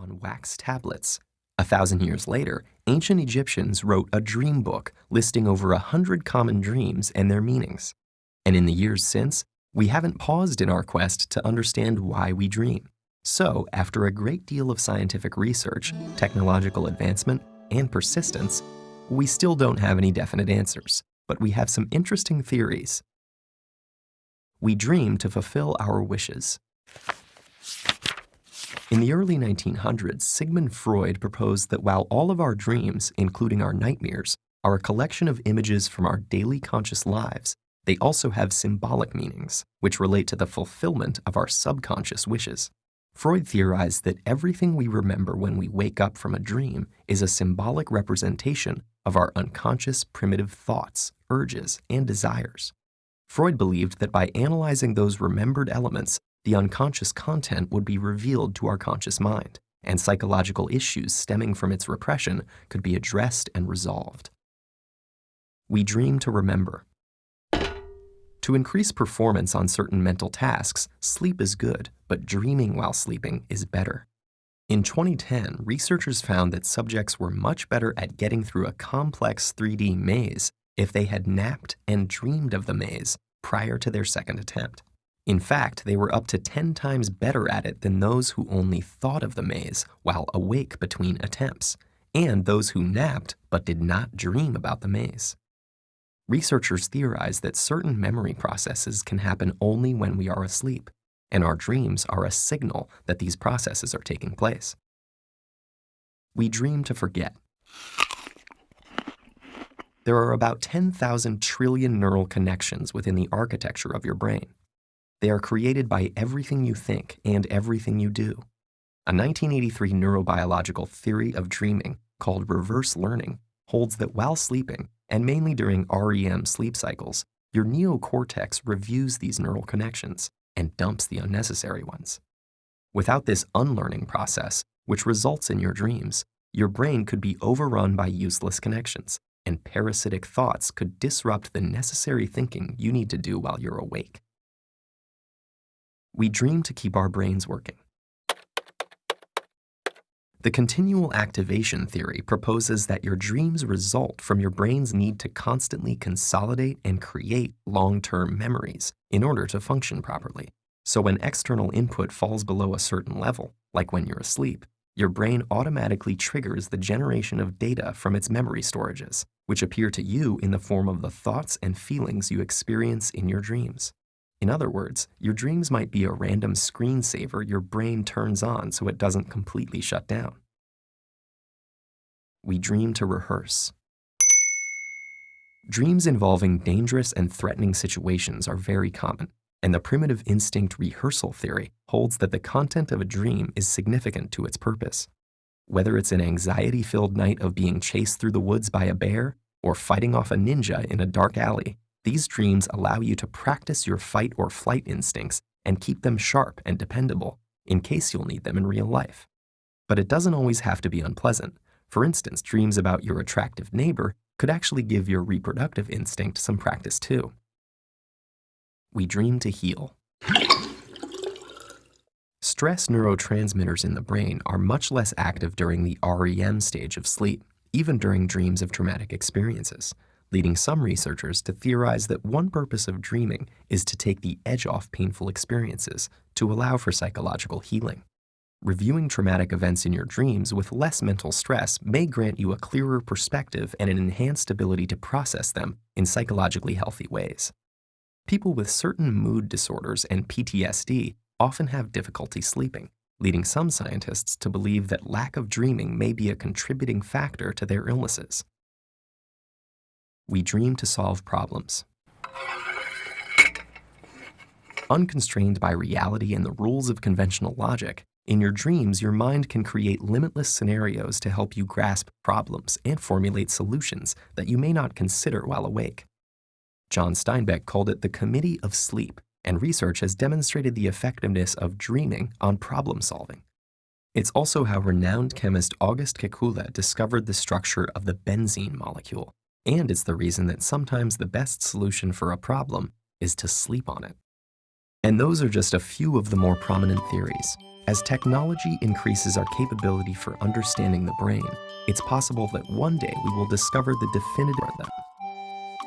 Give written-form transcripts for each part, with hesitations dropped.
on wax tablets. 1,000 years later, ancient Egyptians wrote a dream book listing over 100 common dreams and their meanings. And in the years since, we haven't paused in our quest to understand why we dream. So, after a great deal of scientific research, technological advancement, and persistence, we still don't have any definite answers, but we have some interesting theories. We dream to fulfill our wishes. In the early 1900s, Sigmund Freud proposed that while all of our dreams, including our nightmares, are a collection of images from our daily conscious lives, they also have symbolic meanings, which relate to the fulfillment of our subconscious wishes. Freud theorized that everything we remember when we wake up from a dream is a symbolic representation of our unconscious primitive thoughts, urges, and desires. Freud believed that by analyzing those remembered elements, the unconscious content would be revealed to our conscious mind, and psychological issues stemming from its repression could be addressed and resolved. We dream to remember. To increase performance on certain mental tasks, sleep is good, but dreaming while sleeping is better. In 2010, researchers found that subjects were much better at getting through a complex 3D maze if they had napped and dreamed of the maze prior to their second attempt. In fact, they were up to 10 times better at it than those who only thought of the maze while awake between attempts, and those who napped but did not dream about the maze. Researchers theorize that certain memory processes can happen only when we are asleep, and our dreams are a signal that these processes are taking place. We dream to forget. There are about 10,000 trillion neural connections within the architecture of your brain. They are created by everything you think and everything you do. A 1983 neurobiological theory of dreaming called reverse learning holds that while sleeping, and mainly during REM sleep cycles, your neocortex reviews these neural connections and dumps the unnecessary ones. Without this unlearning process, which results in your dreams, your brain could be overrun by useless connections, and parasitic thoughts could disrupt the necessary thinking you need to do while you're awake. We dream to keep our brains working. The continual activation theory proposes that your dreams result from your brain's need to constantly consolidate and create long-term memories in order to function properly. So when external input falls below a certain level, like when you're asleep, your brain automatically triggers the generation of data from its memory storages, which appear to you in the form of the thoughts and feelings you experience in your dreams. In other words, your dreams might be a random screensaver your brain turns on so it doesn't completely shut down. We dream to rehearse. Dreams involving dangerous and threatening situations are very common, and the primitive instinct rehearsal theory holds that the content of a dream is significant to its purpose. Whether it's an anxiety-filled night of being chased through the woods by a bear or fighting off a ninja in a dark alley, these dreams allow you to practice your fight or flight instincts and keep them sharp and dependable in case you'll need them in real life. But it doesn't always have to be unpleasant. For instance, dreams about your attractive neighbor could actually give your reproductive instinct some practice too. We dream to heal. Stress neurotransmitters in the brain are much less active during the REM stage of sleep, even during dreams of traumatic experiences, leading some researchers to theorize that one purpose of dreaming is to take the edge off painful experiences to allow for psychological healing. Reviewing traumatic events in your dreams with less mental stress may grant you a clearer perspective and an enhanced ability to process them in psychologically healthy ways. People with certain mood disorders and PTSD often have difficulty sleeping, leading some scientists to believe that lack of dreaming may be a contributing factor to their illnesses. We dream to solve problems. Unconstrained by reality and the rules of conventional logic, in your dreams, your mind can create limitless scenarios to help you grasp problems and formulate solutions that you may not consider while awake. John Steinbeck called it the committee of sleep, and research has demonstrated the effectiveness of dreaming on problem solving. It's also how renowned chemist August Kekule discovered the structure of the benzene molecule, and it's the reason that sometimes the best solution for a problem is to sleep on it. And those are just a few of the more prominent theories. As technology increases our capability for understanding the brain, it's possible that one day we will discover the definitive of them.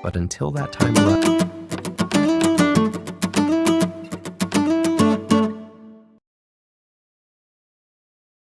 But until that time arrives,